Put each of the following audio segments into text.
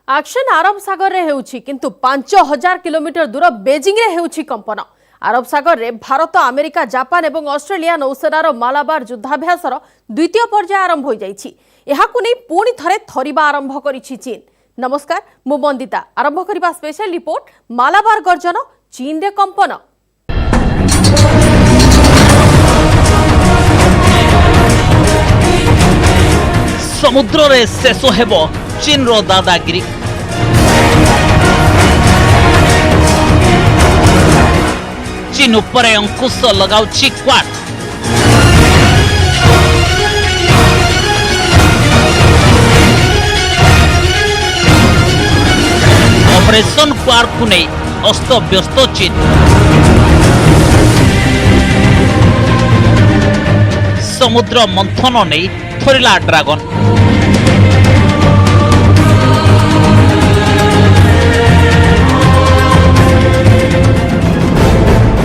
Action अरब सागर रे हेउछि किंतु 5000 kilometre दूर बेजिंग रे हेउछि कंपन। अरब सागर रे भारत, अमेरिका, जापान एवं ऑस्ट्रेलिया नौसेनार मालाबार युद्धाभ्यासर द्वितीय पर्याय आरंभ हो जाइछि। एहाकु नै पुणी थरे थरिबा आरंभ करिछि चीन। नमस्कार, मु बंदिता। आरंभ करिबा स्पेशल रिपोर्ट मालाबार गर्जन, चीन रे कंपन। समुद्र रे शेष हेबो चीन रो दादागिरी। चीन उपरे अंकुश लगाउछि क्वाड। ऑपरेशन क्वाड को नै अस्त व्यस्त चीन। समुद्र मंथन नै थोरिला ड्रैगन।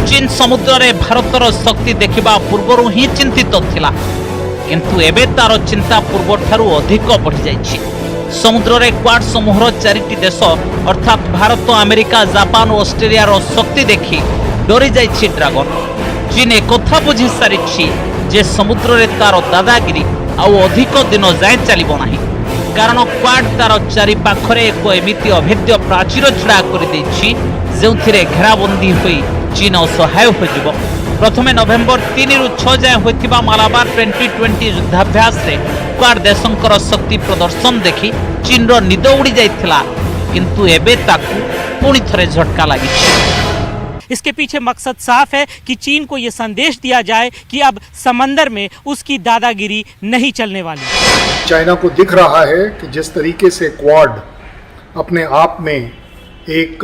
चीन समुद्र रे भारतर शक्ति देखिबा पूर्वरु ही चिंतित थिला, किंतु एबे तार चिंता पूर्वठारु अधिक बढ़ी जाइछि। समुद्र रे क्वाड समूहर 4टी देश अर्थात भारत, अमेरिका, जापान और ऑस्ट्रेलिया रो शक्ति देखि डरी जाइछि ड्रैगन। चीन एकथा बुझी सारिछि जे समुद्र रे तार दादागिरी आउ अधिक दिन जाए चलिबो नाही, कारण क्वाड तार चारि पाखरे एक एमिति अभेद्य प्राचीर छड़ा करि दैछि जेउथिरे घेराबंदी होई चीन असहाय हो। प्रथमे नवेम्बर 3 रु 6 जाए होइतिबा मालाबार 2020 युद्धाभ्यास रे क्वाड देशंकर शक्ति प्रदर्शन देखि चीन रो निद उड़ी जाइथिला, किंतु एबे ताकू पुणी थरे झटका लागिछि। इसके पीछे मकसद साफ है कि चीन को यह संदेश दिया जाए कि अब समंदर में उसकी दादागिरी नहीं चलने वाली। चाइना को दिख रहा है कि जिस तरीके से क्वाड अपने आप में एक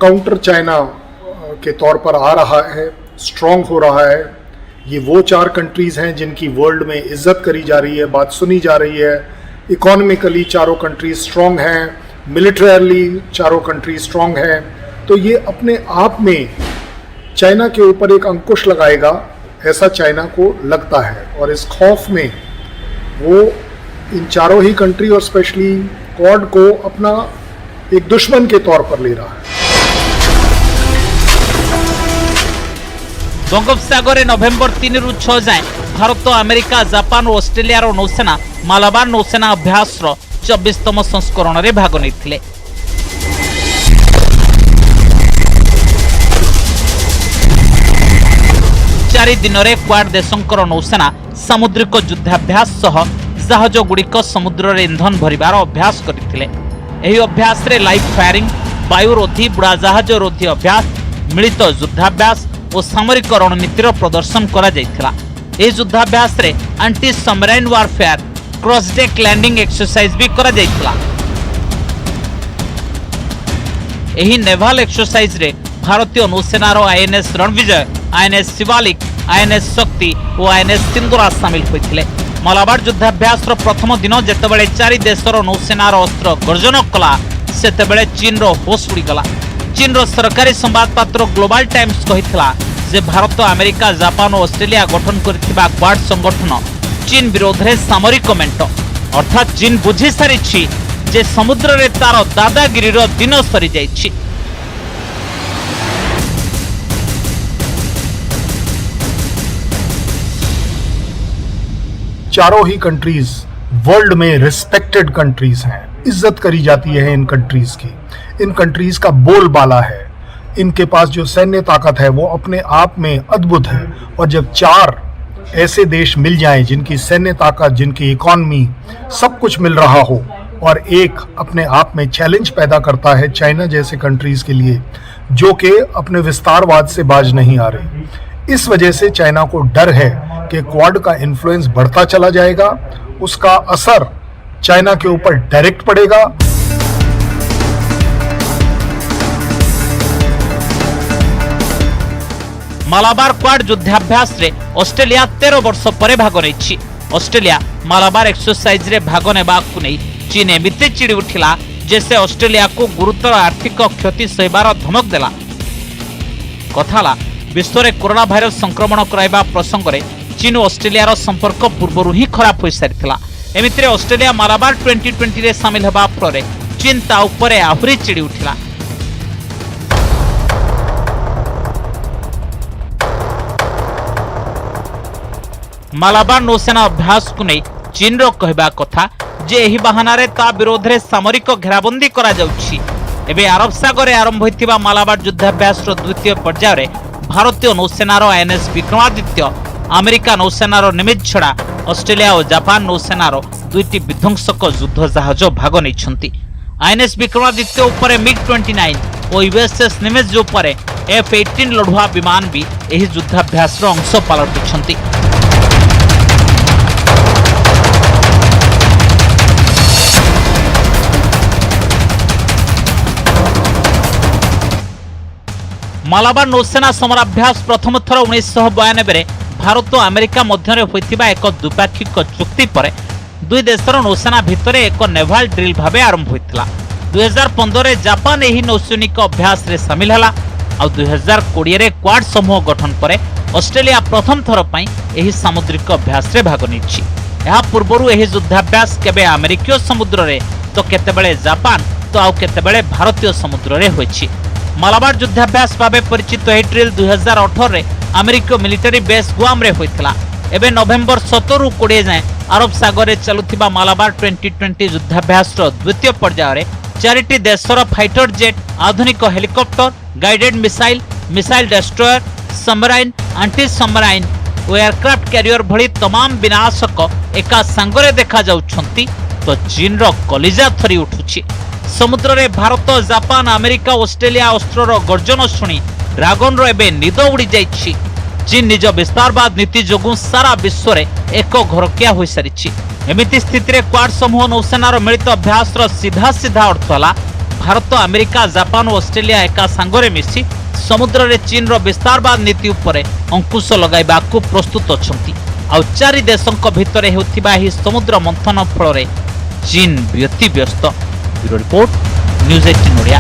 काउंटर चाइना के तौर पर आ रहा है, स्ट्रॉन्ग हो रहा है। ये वो 4 कंट्रीज़ हैं जिनकी वर्ल्ड में इज्जत करी जा रही है, बात सुनी जा रही है। इकोनॉमिकली चारों कंट्रीज स्ट्रॉन्ग हैं, मिलिट्रली चारों कंट्रीज स्ट्रॉन्ग हैं। तो ये अपने आप में चाइना के ऊपर एक अंकुश लगाएगा, ऐसा चाइना को लगता है। और इस खौफ में वो इन चारों ही कंट्री और स्पेशली क्वाड को अपना एक दुश्मन के तौर पर ले रहा है। बंगोपसागर नवेम्बर 3 रु 6 जाए भारत, अमेरिका, जापान और ऑस्ट्रेलिया रो नौसेना मालाबार नौसेना अभ्यास 24तम संस्करण रे भाग नैथिले। चारि दिन रे क्वाड देशंकर नौसेना सामुद्रिक युद्धाभ्यास सह जहाज गुड़िक समुद्र रे इंधन भरिबार अभ्यास करथिले। एही अभ्यास रे लाइव फायरिंग, वायुरोधी बुड़ा जहाज रोधी अभ्यास, मिलित युद्धाभ्यास और सामरिक रणनीतिर प्रदर्शन करा जायथिला। ए युद्धाभ्यास रे anti submarine warfare, cross deck landing exercise भी करा जायथिला। एही नेवाल एक्सरसाइज रे भारतीय नौसेनार INS Ranvijay, INS Shivalik, INS Shakti और आईएनएस सिंदूरा शामिल होइथिले। मालाबार युद्धाभ्यास प्रथम दिन जेतेबेले 4 देशर नौसेनार अस्त्र गर्जन कला, सेतेबेले चीन रो होश उड़ी गला। चीन रो सरकारी संवादपत्र ग्लोबल टाइम्स कहिथिला जे भारत, अमेरिका, जापान और ऑस्ट्रेलिया गठन करथिबा क्वाड संगठन चीन विरोध रे सामरिक मेंट, अर्थात चीन बुझी सारिछि जे समुद्र रे तार दादागिरी रो दिन सरी जाइछि। चारों ही कंट्रीज वर्ल्ड में रिस्पेक्टेड कंट्रीज हैं, इज्जत करी जाती है इन कंट्रीज की। इन कंट्रीज का बोलबाला है, इनके पास जो सैन्य ताकत है वो अपने आप में अद्भुत है। और जब 4 ऐसे देश मिल जाएं जिनकी सैन्य ताकत, जिनकी इकोनॉमी, सब कुछ मिल रहा हो, और एक अपने आप में चैलेंज पैदा करता है चाइना जैसे कंट्रीज के लिए, जो कि अपने विस्तारवाद से बाज नहीं आ रही। इस वजह से चाइना को डर है कि क्वाड का इन्फ्लुएंस बढ़ता चला जाएगा, उसका असर चाइना के ऊपर डायरेक्ट पड़ेगा। मालाबार क्वाड युद्धाभ्यास रे ऑस्ट्रेलिया 13 वर्ष परे भाग नैछि। ऑस्ट्रेलिया मालाबार एक्सरसाइज रे भाग नेबाकु नै चीन एमिते चिड़ी उठिला जैसे ऑस्ट्रेलिया को गुरुतर आर्थिक क्षति सहबार धमक देला। कथाला विश्व रे कोरोना भाइरस संक्रमण कराइबा प्रसंग रे चीन और ऑस्ट्रेलिया संपर्क पूर्व ही खराब हो सारी। एमितिरे ऑस्ट्रेलिया मालाबार 2020 रे शामिल हेबा फल चीन ता उपरे आहुरी चिड़ी उठिला। मालाबार नौसेना अभ्यास को नहीं चीन रो कहबा कथा जे एही बहानारे ता विरोध रे सामरिक घेराबंदी करा जाउछि। एबे अरब सागर आरंभ होइतिबा मालाबार युद्धाभ्यास रो द्वितीय पर्याय रे भारतीय नौसेनार एनएस विक्रमादित्य, अमेरिका नौसेनार निमित छड़ा ऑस्ट्रेलिया और जापान नौसेनार दुईटी विध्वंसक युद्ध जहाज भाग नहीं। आईएनएस विक्रमादित्य उपरे मिग-29 और यूएसएस निमित उपरे F-18 लढ़ुआ विमान भी एही युद्धाभ्यास रो अंश पलटुछंती। मालाबार नौसेना समराभ्यास प्रथम थर 1992 रे भारत और अमेरिका मध्य होइतिबा एक द्विपाक्षिक चुक्ति पर दुई देशर नौसेना भितर एक नेवाल ड्रिल भाव आरंभ होइतिला। 2015 रे जापान एही नौसैनिक अभ्यास रे शामिल हला और 2020 रे क्वाड समूह गठन पर ऑस्ट्रेलिया प्रथम थर पई एही सामुद्रिक अभ्यास रे भाग निछि। एहा पूर्वरु एही युद्धाभ्यास केबे अमेरिकीय समुद्र रे तो केतेबेले जापान तो आउ केतेबेले भारतीय समुद्र रे होइछि। मालाबार युद्धाभ्यास भाव परिचित यह ड्रिल 2018 रे अमेरिका मिलिटरी बेस गुआम रे होइतिला। एबे नवेम्बर 17 रु 20 जाए अरब सागर रे चलुथिबा मालाबार 2020 युद्धाभ्यास रो द्वितीय पर्याय रे चारिटी देशर फाइटर जेट, आधुनिक helicopter, guided missile, missile destroyer, submarine, anti submarine और एयरक्राफ्ट कैरियर भली तमाम विनाशक एका संगरे देखा जाउछंती तो चीन रो कलिजा थरी उठुछि। समुद्र रे भारत, जापान, अमेरिका, ऑस्ट्रेलिया अस्त्रर गर्जन शुणी ड्रैगन रो एबे निद उड़ी जाइछि। चीन निज विस्तारवाद नीति जोगु सारा विश्व रे एक घरकिया होई सारिछि। एमिति स्थिति रे क्वाड समूह नौसेनार मिलित अभ्यास रो सीधा सीधा अर्थ हला भारत, अमेरिका, जापान और ऑस्ट्रेलिया एका संगरे मिसी समुद्र रे चीन रो विस्तारवाद नीति उपरे अंकुश लगाइबाकू प्रस्तुत अछंती। आ चारि देशक भितरे हेउथिबा एही समुद्र मंथन फल रे चीन व्यतिव्यस्त। Bureau report, news 18 Odia.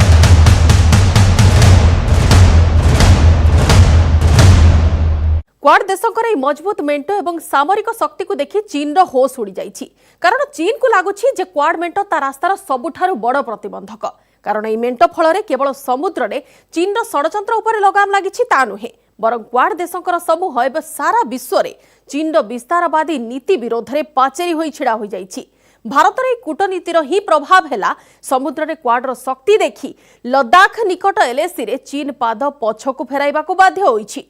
Quad देशଙ୍କର ଏହି ମଜବୁତ ମେଣ୍ଟ ଏବଂ ସାମରିକ ଶକ୍ତିକୁ ଦେଖି ଚୀନର ହୋସ୍ ଉଡ଼ି ଯାଇଛି। କାରଣ ଚୀନକୁ ଲାଗୁଛି ଯେ କ୍ୱାଡ ମେଣ୍ଟ ତା ରାସ୍ତାର ସବୁଠାରୁ ବଡ଼ ପ୍ରତିବନ୍ଧକ। କାରଣ ଏହି ମେଣ୍ଟ ଫଳରେ କେବଳ ସମୁଦ୍ରରେ ଚୀନର ଷଡ଼ଯନ୍ତ୍ର ଉପରେ ଲଗାମ ଲାଗିଛି ତା ନୁହେଁ, ବରଂ କ୍ୱାଡ ଦେଶଙ୍କର ସମୂହ ଏବେ ସାରା ବିଶ୍ୱରେ ଚୀନର ବିସ୍ତାରବାଦୀ ନୀତି ବିରୋଧରେ ପାଚେରୀ ହୋଇ ଛିଡ଼ା ହୋଇଯାଇଛି। ଭାରତର ଏହି କୂଟନୀତିର ହିଁ ପ୍ରଭାବ ହେଲା ସମୁଦ୍ରରେ କ୍ୱାଡର ଶକ୍ତି ଦେଖି ଲଦାଖ ନିକଟ ଏଲଏସିରେ ଚୀନ ପାଦ ପଛକୁ ଫେରାଇବାକୁ ବାଧ୍ୟ ହୋଇଛି।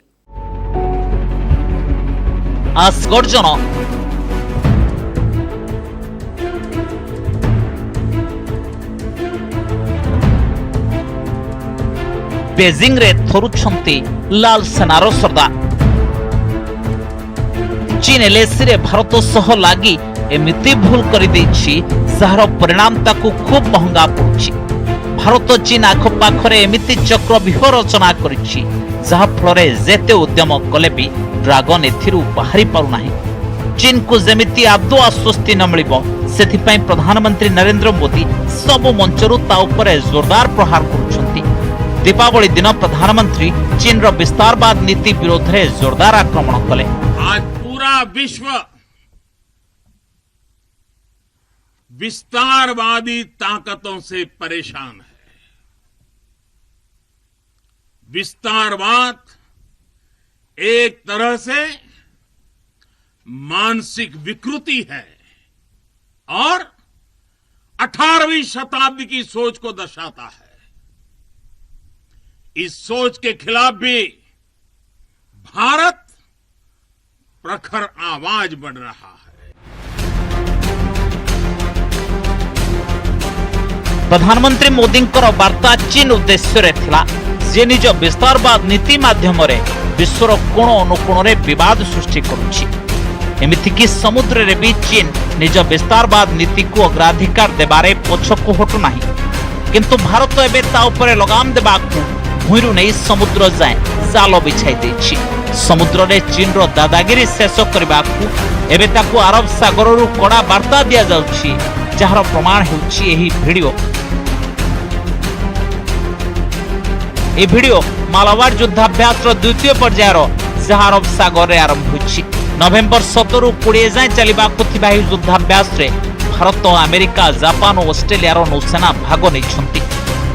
आसगर्जन बेजिंग रे थरुछंती लाल सेनार सरदार। चीन एलएसी रे भारत सह लागी एमिति भूल करि दैछि जहार परिणाम ताकू खूब महंगा पड़ुछि। भारत चीन आखपाखरे एमिति चक्रव्यूह रचना करिछि जहा फलरे जेते उद्यम कले भी ड्रैगन एथिरु बाहरी पारु नाही। चीन को जेमिति आदौ आश्वस्ति न मिलिबो सेथिपई प्रधानमंत्री नरेंद्र मोदी सब मंचरु ता उपरे जोरदार प्रहार करुछंती। दीपावली दिन प्रधानमंत्री चीन रो विस्तारवाद नीति विरोध रे जोरदार आक्रमण कले। आज पूरा विश्व विस्तारवादी ताकतों से परेशान है। विस्तारवाद एक तरह से मानसिक विकृति है और 18वीं शताब्दी की सोच को दर्शाता है। इस सोच के खिलाफ भी भारत प्रखर आवाज बढ़ रहा है। प्रधानमंत्री मोदी वार्ता चीन उद्देश्य रे थिला जे निज विस्तारवाद नीति माध्यम रे विश्वर कोण अनुकोण रे विवाद सृष्टि करुछि। एमिति कि समुद्र रे भी चीन निज विस्तारवाद नीति को अग्राधिकार देबारे पछकु हटु नाही, किंतु भारत एबे ता उपरे लगाम देबाकू भूइरु नै समुद्र जाय जाल बिछाई दैछि। समुद्र रे चीन रो दादागिरी शेष करबाकू एबे ताकू अरब सागर रु कड़ा वार्ता दिया जाउछि, जहार प्रमाण हेउछि एही वीडियो। ए वीडियो मालाबार युद्धाभ्यास द्वितीय पर्यायर जहां अरब सागर रे आरंभ होछि। नवेम्बर 17 रु 20 जाए चलिबाकू थिबा युद्धाभ्यास रे ଭାରତ ଆମେରିକା ଜାପାନ ଓ ଅଷ୍ଟ୍ରେଲିଆର ନୌସେନା ଭାଗ ନେଇଛନ୍ତି।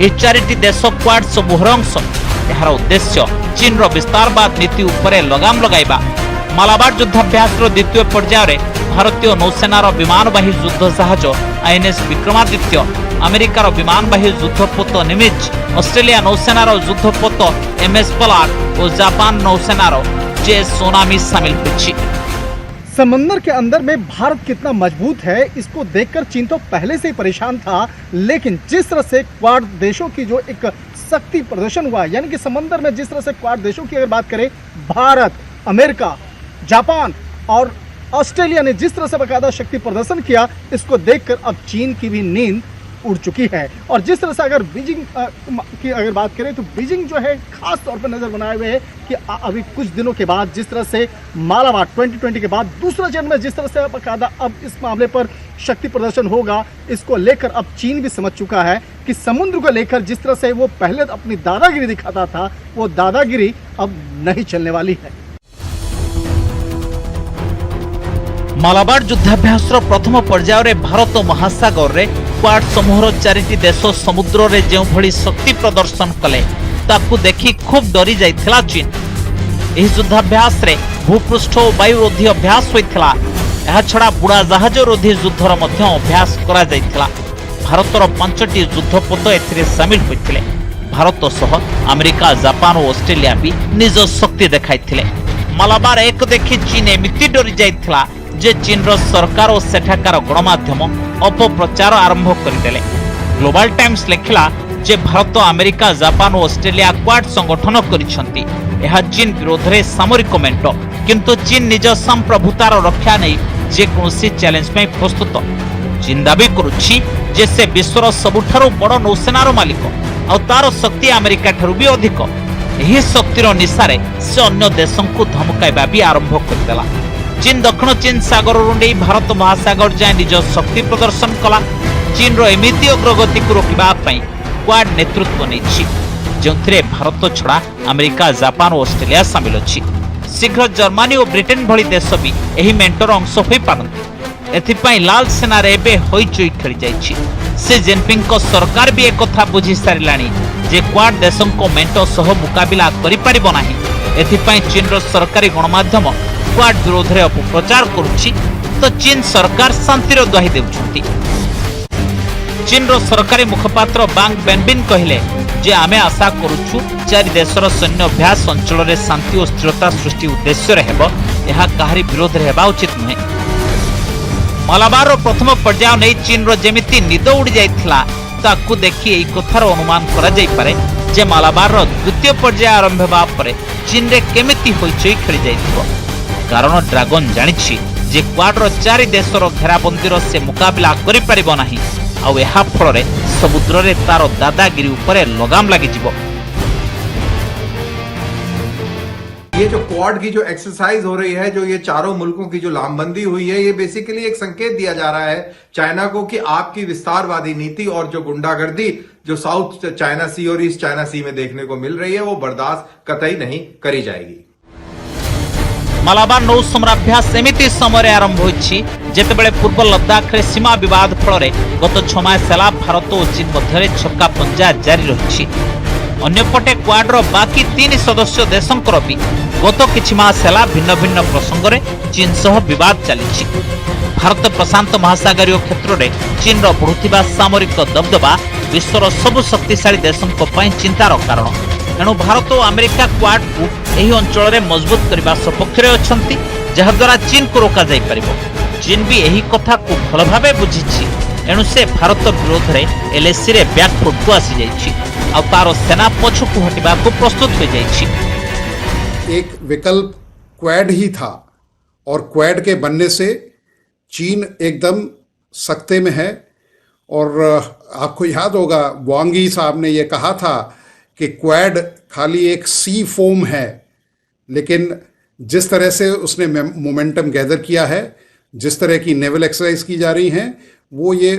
ଏହି ଚାରିଟି ଦେଶ କ୍ୱାଡ୍ ସମୂହର ଅଂଶ। ଏହାର ଉଦ୍ଦେଶ୍ୟ ଚୀନର ବିସ୍ତାରବାଦ ନୀତି ଉପରେ ଲଗାମ ଲଗାଇବା। ମାଲାବାର ଯୁଦ୍ଧାଭ୍ୟାସର ଦ୍ୱିତୀୟ ପର୍ଯ୍ୟାୟରେ ଭାରତୀୟ ନୌସେନାର ବିମାନବାହୀ ଯୁଦ୍ଧ ଜାହାଜ ଆଇଏନ୍ଏସ୍ ବିକ୍ରମାଦିତ୍ୟ, ଆମେରିକାର ବିମାନବାହୀ ଯୁଦ୍ଧପୋତ ନିମିଜ, ଅଷ୍ଟ୍ରେଲିଆ ନୌସେନାର ଯୁଦ୍ଧପୋତ ଏମ୍ଏସ୍ ପଲାର୍ଡ ଓ ଜାପାନ ନୌସେନାର जेएस सोनामी शामिल ହୋଇଛି। समंदर के अंदर में भारत कितना मजबूत है इसको देखकर चीन तो पहले से ही परेशान था, लेकिन जिस तरह से क्वाड देशों की जो एक शक्ति प्रदर्शन हुआ, यानी कि समंदर में जिस तरह से क्वाड देशों की अगर बात करें, भारत, अमेरिका, जापान और ऑस्ट्रेलिया ने जिस तरह से बाकायदा शक्ति प्रदर्शन किया, इसको देखकर अब चीन की भी नींद उड़ चुकी है। और जिस तरह से अगर बीजिंग की अगर बात करें तो बीजिंग जो है खास तौर पर नजर बनाए हुए है कि अभी कुछ दिनों के बाद जिस तरह से मालाबार 2020 के बाद दूसरा जन्म में जिस तरह से बाकायदा अब इस मामले पर शक्ति प्रदर्शन होगा, इसको लेकर अब चीन भी समझ चुका है कि समुद्र को लेकर जिस तरह से वो पहले अपनी दादागिरी दिखाता था, वो दादागिरी अब नहीं चलने वाली है। ମାଲାବାର ଯୁଦ୍ଧାଭ୍ୟାସର ପ୍ରଥମ ପର୍ଯ୍ୟାୟରେ ଭାରତ ମହାସାଗରରେ କ୍ୱାଡ୍ ସମୂହର ଚାରିଟି ଦେଶ ସମୁଦ୍ରରେ ଯେଉଁଭଳି ଶକ୍ତି ପ୍ରଦର୍ଶନ କଲେ ତାକୁ ଦେଖି ଖୁବ୍ ଡରି ଯାଇଥିଲା ଚୀନ। ଏହି ଯୁଦ୍ଧାଭ୍ୟାସରେ ଭୂପୃଷ୍ଠ ଓ ବାୟୁରୋଧୀ ଅଭ୍ୟାସ ହୋଇଥିଲା। ଏହାଛଡ଼ା ବୁଡ଼ା ଜାହାଜ ରୋଧୀ ଯୁଦ୍ଧର ମଧ୍ୟ ଅଭ୍ୟାସ କରାଯାଇଥିଲା। ଭାରତର 5ଟି ଯୁଦ୍ଧପୋତ ଏଥିରେ ସାମିଲ ହୋଇଥିଲେ। ଭାରତ ସହ ଆମେରିକା, ଜାପାନ ଓ ଅଷ୍ଟ୍ରେଲିଆ ବି ନିଜ ଶକ୍ତି ଦେଖାଇଥିଲେ। ମାଲାବାର 1 ଦେଖି ଚୀନ ଏମିତି ଡରି ଯାଇଥିଲା जे चीनर सरकार और सेठाकार गणमाध्यम अपप्रचार आरंभ करदेले। ग्लोबल टाइम्स लिखिला जे भारत, अमेरिका, जापान और ऑस्ट्रेलिया क्वाड संगठन करिसंती। यह चीन विरोध में सामरिक मेंट, किंतु चीन निज संप्रभुतार रक्षा नहीं जे कोनोसी चैलेंज में प्रस्तुत। चीन दाबी करुछि जे से विश्वर सबुठारु बड़ नौसेनार मालिक और तार शक्ति अमेरिका ठारु भी अधिक। यही शक्तिर निशारे से अन्य देशों को धमकाइबा भी आरंभ करदेला। चीन दक्षिण चीन सागर नहीं भारत महासागर जाए निज शक्ति प्रदर्शन कला। चीन एमिति अग्रगति को रोकवा क्वाड नेतृत्व नहीं, जो भारत छड़ा अमेरिका, जापान और ऑस्ट्रेलिया सामिल अच्छी। शीघ्र जर्मनी और ब्रिटेन भली देश भी यही मेंटर अंश हो पारती। एथिपाई लाल सेना रे होइचोई खेली जाइछि। सी जिनपिंग को सरकार भी एक कथा बुझी सारिलानी जे क्वाड देशों को मेंटर सह मुकाबिला करि परिबो नाही। एथिपाई चीन सरकारी गणमाध्यम क्वाड विरोध में अपप्रचार करुछि, तो चीन सरकार शांतिर दुहाई देउछंती। चीन सरकारी मुखपात्र बांग बेनबिन कहले जे आमे आशा करुछु चारि देशर सैन्य अभ्यास अंचल में शांति और स्थिरता सृष्टि उद्देश्य हेबो, यह काहारी विरोध में हेबा उचित नुहे। मालाबार प्रथम पर्याय नहीं चीन जेमिति निद उड़ी जाइथिला ताकू देखि एई कथार अनुमान करा जाई पारे जे मालाबार द्वितीय पर्याय आरंभ हेबा परे चीन रे केमिति होइचोई खेली जाइथिबो। कारण ड्रागन जानिछि जे क्वाडर 4 देशर घेराबंदीर से मुकाबिला करि परिबो नाही, आ एहा फଳରେ समुद्र तार दादागिरी उपरे लगाम लागि जिवो। ये जो क्वाड की जो एक्सरसाइज हो रही है, जो ये चारों मुल्कों की जो लामबंदी हुई है, ये बेसिकली एक संकेत दिया जा रहा है चाइना को कि आपकी विस्तारवादी नीति और जो गुंडागर्दी जो साउथ चाइना सी और ईस्ट चाइना सी में देखने को मिल रही है, वो बर्दाश्त कतई नहीं करी जाएगी। मालाबार नौ समराभ्यास एमिति समय आरंभ होइछि जेतेबेले पूर्व लद्दाख रे सीमा विवाद फଳରେ गत 6 मास ହେଲା भारत और चीन मध्य छक्का पंजा जारी रहिछि। अन्यपटे क्वाडर बाकी 3 सदस्य देशंकर भी गत किछि मास ହେଲା भिन्न भिन्न प्रसंग रे चीन सह विवाद चलिछि। भारत प्रशांत महासागरीय क्षेत्र में चीन रो बढ़ुथिबा सामरिक दबदबा विश्वर सबु शक्तिशाली देशों पई चिंतार कारण। एणु भारत और अमेरिका क्वाड को यही अंचल में मजबूत करने सपक्ष अच्छी, जहाद्वारा चीन को रोक जा पार। चीन भी यही कथा को भल भाव बुझी, एणु से भारत विरोध में एलएसी रे बैकफुट को आसी जाइछि और तार सेना पछकु हटिबा को प्रस्तुत हो जाइछि। एक विकल्प क्वाड ही था और क्वाड के बनने से चीन एकदम सख्ते में है। और आपको याद होगा वांग यी साहब ने यह कहा था कि क्वाड खाली एक सी फोम है, लेकिन जिस तरह से उसने मोमेंटम गैदर किया है, जिस तरह की नेवल एक्सरसाइज की जा रही हैं, वो ये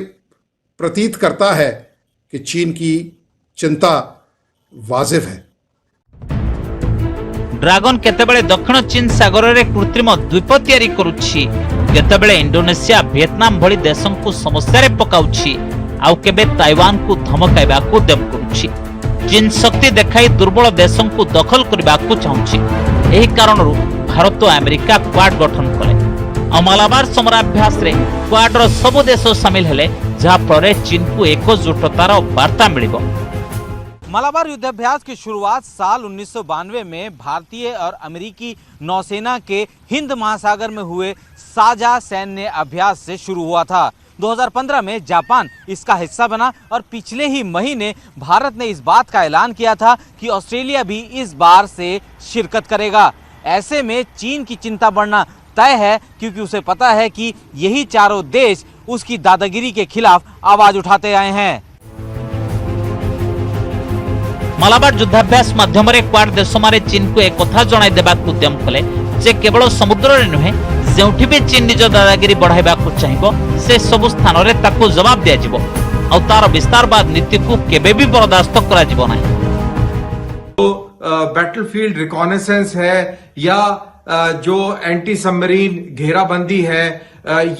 प्रतीत करता है कि चीन की चिंता वाजिब है। ड्रागन केतेबेले दक्षिण चीन सागर रे कृत्रिम द्वीप तैयारी करुछि, केतेबेले इंडोनेशिया वियतनाम भली देशों को समस्या पकाउछि आउ केबे ताइवान को धमकाइबा को उद्यम करुछि। चीन शक्ति देखाई दुर्बल देशों को दखल करबा को चाहुछि। एही कारणरू भारत और अमेरिका क्वाड गठन कले। मालाबार समराभ्यास रे क्वाड रो सब देश शामिल हेले जहा फल चीन को एकजुटतार वार्ता मिलिबो। मालाबार युद्धाभ्यास की शुरुआत साल 1992 में भारतीय और अमेरिकी नौसेना के हिंद महासागर में हुए साझा सैन्य अभ्यास से शुरू हुआ था। 2015 में जापान इसका हिस्सा बना और पिछले ही महीने भारत ने इस बात का ऐलान किया था कि ऑस्ट्रेलिया भी इस बार से शिरकत करेगा। ऐसे में चीन की चिंता बढ़ना तय है क्योंकि उसे पता है कि यही चारों देश उसकी दादागिरी के खिलाफ आवाज उठाते आए हैं। मालाबार युद्धाभ्यास माध्यम क्वाड देश मारे चीन को एक कथा जणाई देबा उद्यम कले जे केवल समुद्र रे नुहे जेउठी भी चीन निज दादागिरी बढ़ाइबा को चाहिबो से सब स्थान रे ताको जवाब दिया जिवो और तार विस्तारवाद नीति को केबे भी बर्दाश्त करा जिवो नाही। तो बैटलफील्ड रिकॉनेसेंस है या जो एंटी सबमरीन घेराबंदी है,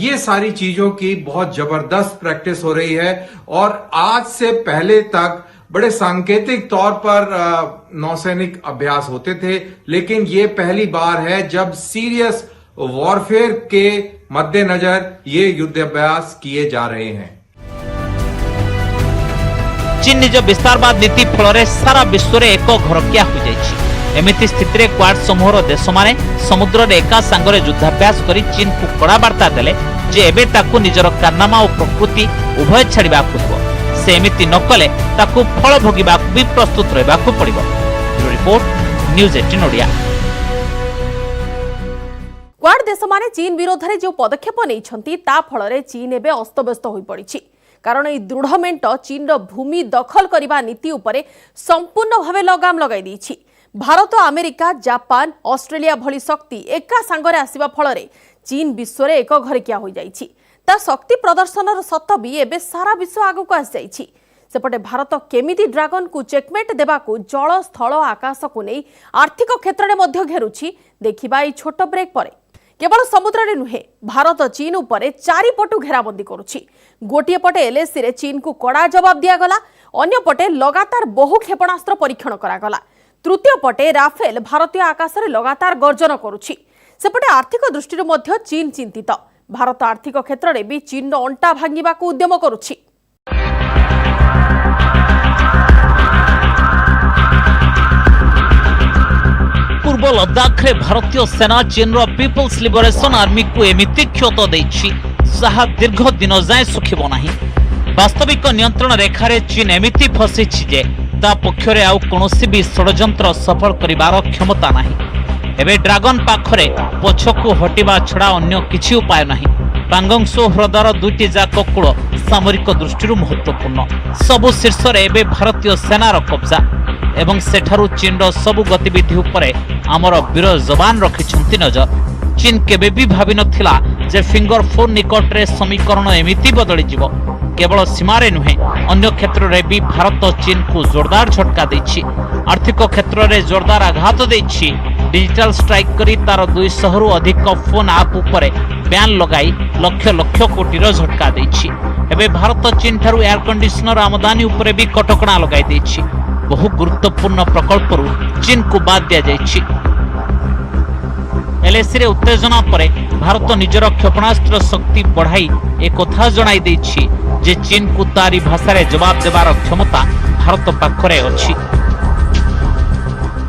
ये सारी चीजों की बहुत जबरदस्त प्रैक्टिस हो रही है और आज से पहले तक बड़े सांकेतिक तौर पर नौसैनिक अभ्यास होते थे, लेकिन ये पहली बार है जब सीरियस वॉरफेयर के मद्देनजर ये युद्धाभ्यास किए जा रहे हैं। चीन निज विस्तारवाद नीति फल सारा विश्व में एक घरकिया हो जाइछि। एमिति स्थिति रे क्वाड समूहर देश माने समुद्र रे एका संगरे युद्धाभ्यास करी चीन को कड़ा वार्ता देले जे एबे ताकू निजर कारनामा और प्रकृति उभय छाड़िबा को से एमिति न कले ताकू फल भोगिबा भी प्रस्तुत रहबा को पड़िबो। Report news 18 Odia. क्वाड देश माने चीन विरोध में जो पदक्षेप नहीं ता फल चीन एवं अस्तव्यस्त हो पड़ी कारण यह दृढ़ मेंट चीन भूमि दखल करने नीति उपरे संपूर्ण भाव लगाम लगाई देछि। भारत अमेरिका जापान ऑस्ट्रेलिया भली शक्ति एका सांगरे आसिबा फल चीन विश्व में एक घरकिया हो जाइछि। ता शक्ति प्रदर्शनर सत भी एबे सारा विश्व आगु को आसी जाइछि। सेपटे भारत केमिति ड्रैगन को चेकमेट देबाकू जल स्थल आकाश को नहीं आर्थिक क्षेत्र में मध्य घेरुछि देखिबा एई छोट ब्रेक परे। केवल समुद्र रे नुहे भारत चीन उपरे चारिपटु घेराबंदी करुछि। गोटिए पटे एलएसी रे चीन को कड़ा जवाब दियागला, अन्य पटे लगातार बहु क्षेपणास्त्र परीक्षण करागला, तृतीय पटे राफेल भारतीय आकाश रे लगातार गर्जन करुछि। सेपटे आर्थिक दृष्टि मध्य चीन चिंतित। भारत आर्थिक क्षेत्र में भी चीन अंटा भांगिबा को उद्यम करुछि। पूर्व लद्दाख रे भारतीय सेना चीन रो पीपल्स लिबरेशन आर्मी को एमिति क्षत देछि जहा दीर्घ दिन जाए सुखिबो नाही। वास्तविक नियंत्रण रेखा रे चीन एमिति फसिछि जे ता पक्षरे आउ कोनोसी भी षडयंत्र सफल करिवार क्षमता नाही। एबे ड्रैगन पाखरे पछकु हटिबा छड़ा अन्य किछि उपाय नाही। पांगोंगसो ह्रदर दुईटी जाक कूल सामरिक दृष्टि महत्वपूर्ण। सबु शीर्ष रे एबे भारतीय सेनार कब्जा एवं सेठारु चीन सबु गतिविधि उपरे आमर वीर जवान रखिछंती नजर। चीन केबे भी भाबी नथिला जे फिंगर 4 निकट रे समीकरण एमिति बदली जिवो। केवल सीमारे नुहे अन्य क्षेत्र रे भी भारत चीन को जोरदार झटका देछि। आर्थिक क्षेत्र रे जोरदार आघात देछि। डिजिटल स्ट्राइक करी तार 200 रु अधिक फोन आप उपरे बैन लगाई लक्ष लक्ष कोटीर झटका देछि। एबे भारत चीन ठारू एयर कंडीशनर आमदानी उपरे भी कटकणा लगाई देछि। बहु गुरुत्वपूर्ण प्रकल्परू चीन को बाद दिया जाइछि। एलएसी रे उत्तेजना परे भारत निजर क्षेपणास्त्र शक्ति बढ़ाई एक कथा जणाई देछि जे चीन को तारी भाषा रे जवाब देबार क्षमता भारत पाखरे अछि।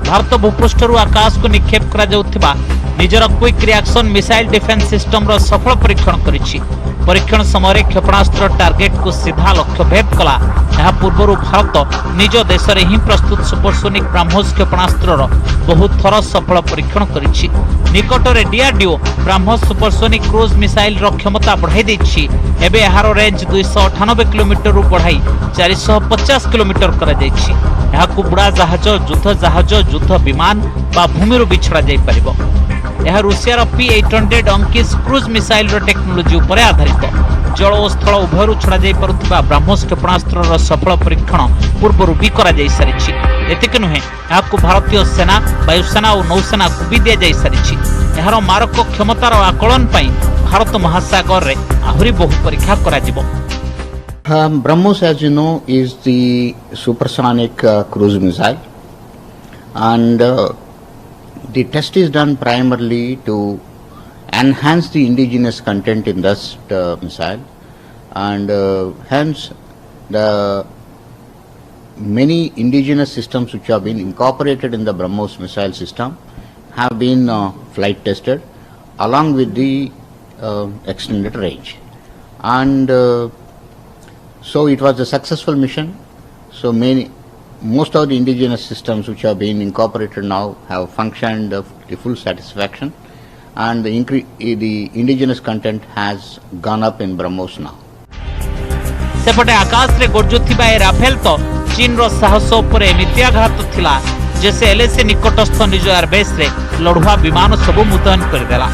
भारत भूपृष्ठरू आकाश को निक्षेप करा जाउथिबा निजर quick reaction missile defence system रो सफल परीक्षण करिछि। परीक्षण समय क्षेपणास्त्र टार्गेट को सीधा लक्ष्य भेद कला। यह पूर्व भारत निज देश में ही प्रस्तुत सुपरसोनिक ब्रह्मोस क्षेपणास्त्र बहुत थर सफल परीक्षण करिछि। निकट में DRDO BrahMos supersonic cruise missile क्षमता बढ़ाई देछि। एबे एहार रेंज 298 किलोमीटर बढ़ाई 450 किलोमीटर करा जाइछि। यहाकू बुड़ा जहाज युद्ध विमान बा भूमि भी छड़ा जाई परिबो। यह रूसियार P800 अंकिस क्रूज मिसाइल टेक्नोलोजी उपर आधारित। जल और स्थल उभयरू छड़ा जाई परुथिबा ब्रह्मोस क्षेपणास्त्र सफल परीक्षण पूर्व भी करा जाई सारिछि। एतिक नुहे यहाकू भारतीय सेना वायुसेना और नौसेना को भी दिया जाई सारिछि। यार मारक क्षमतार आकलन पई भारत महासागर रे आहुरी बहु परीक्षा कराजिबो। BrahMos, as you know, is the supersonic cruise missile, and the test is done primarily to enhance the indigenous content in this missile, and hence the many indigenous systems which have been incorporated in the BrahMos missile system have been flight tested along with the extended range, and so it was a successful mission. So most of the indigenous systems which have been incorporated now have functioned to full satisfaction, and the indigenous content has gone up in BrahMos now. सेपटे आकाश रे गरजुथिबा A Rafael तो चीन रो साहस उपरे एमित्याघात थिला जैसे LAC निकटस्थ निज airbase रे लड़ुआ विमान सबु मुतयन कर देला।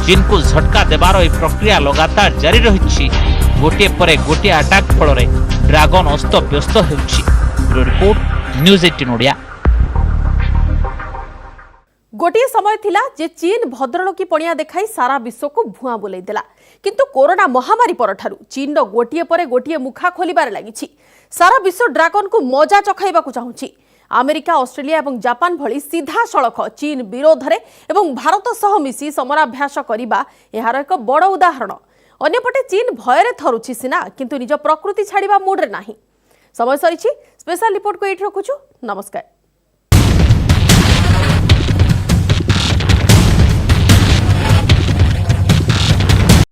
चीन को झटका देबार ए प्रक्रिया लगातार जारी रहिछि। गोटे परे गोटे अटैक फल रे ड्रैगन अस्त व्यस्त हेउछि। Report news 18 Odia. गोटे समय थिला जे चीन भद्रलोकी पणिया देखाई सारा विश्व को भुआ बोलै देला, किंतु कोरोना महामारी परठारु चीन रो गोटिए परे गोटिए मुखा खोलिबार लागिछि। सारा विश्व ड्रैगन को मजा चखाइबा को चाहुछि। अमेरिका, ऑस्ट्रेलिया एवं जापान भली सीधा सड़क चीन विरोध रे एवं भारत सह मिसी समराभ्यास करिबा एहार एक बड़ उदाहरण। अन्यपटे चीन भयरे थरुछि सिना, किंतु निज प्रकृति छाड़िबा मूड रे नाही। समय सरिछि। स्पेशल रिपोर्ट को एठी रखुछु। नमस्कार।